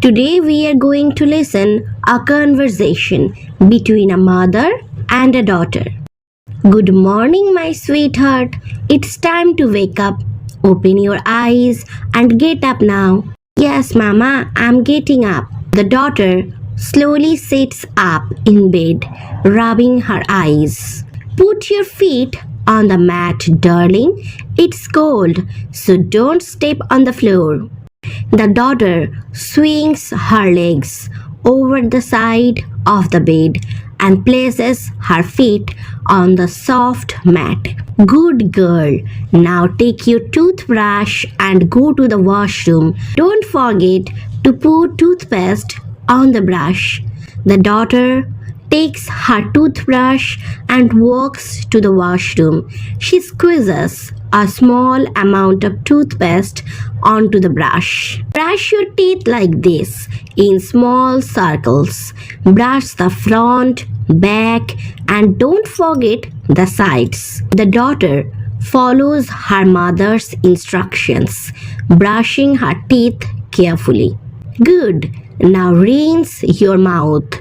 Today we are going to listen a conversation between a mother and a daughter. Good morning, my sweetheart. It's time to wake up. Open your eyes and get up now. Yes, Mama, I'm getting up. The daughter slowly sits up in bed, rubbing her eyes. Put your feet on the mat, darling. It's cold, so don't step on the floor. The daughter swings her legs over the side of the bed and places her feet on the soft mat. Good girl. Now take your toothbrush and go to the washroom. Don't forget to put toothpaste on the brush. The daughter takes her toothbrush and walks to the washroom. She squeezes a small amount of toothpaste onto the brush. Brush your teeth like this in small circles. Brush the front, back, and don't forget the sides. The daughter follows her mother's instructions, brushing her teeth carefully. Good. Now rinse your mouth.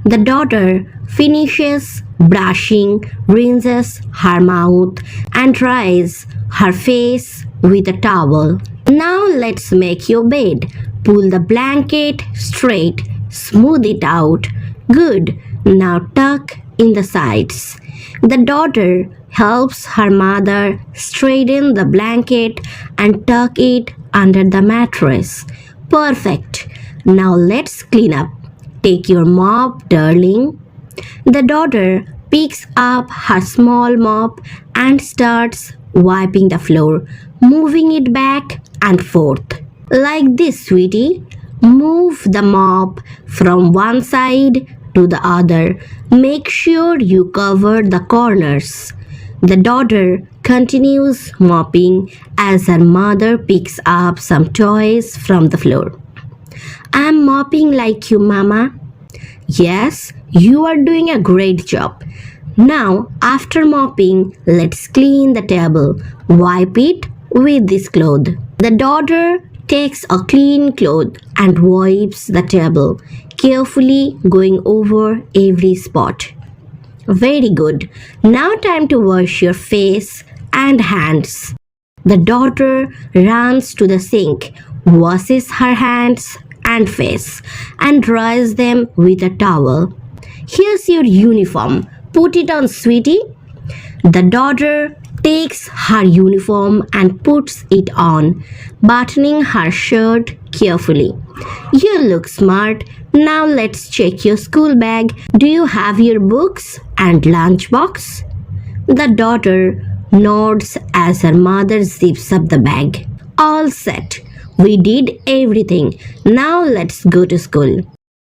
The daughter finishes brushing, rinses her mouth, and dries her face with a towel. Now let's make your bed. Pull the blanket straight, smooth it out. Good. Now tuck in the sides. The daughter helps her mother straighten the blanket and tuck it under the mattress. Perfect. Now let's clean up. Take your mop, darling. The daughter picks up her small mop and starts wiping the floor, moving it back and forth. Like this, sweetie. Move the mop from one side to the other. Make sure you cover the corners. The daughter continues mopping as her mother picks up some toys from the floor. I'm mopping like you, Mama. Yes, you are doing a great job. Now, after mopping, let's clean the table. Wipe it with this cloth. The daughter takes a clean cloth and wipes the table, carefully going over every spot. Very good. Now time to wash your face and hands. The daughter runs to the sink, washes her hands and face, and dries them with a towel. Here's your uniform. Put it on, sweetie. The daughter takes her uniform and puts it on, buttoning her shirt carefully. You look smart. Now let's check your school bag. Do you have your books and lunchbox? The daughter nods as her mother zips up the bag. All set. We did everything. Now let's go to school.